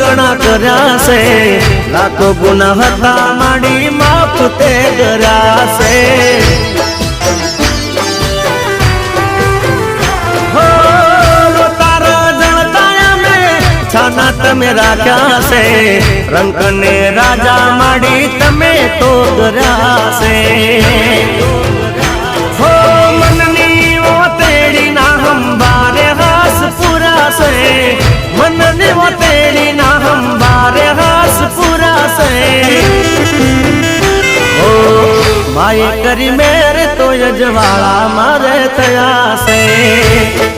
ઘણા કર્યા છે, લાખો ગુના હતા માડી માફ તે કર્યા છે। छाना तमे राख्या से रंग ने राजा माड़ी तमे तो गर्या से। हो मननी वो तेरी ना हम बारे हास पूरा से, मननी वो तेरी ना हम बारे हास पूरा से। हो माये करी मेरे तो यजवाड़ा मारे तया से।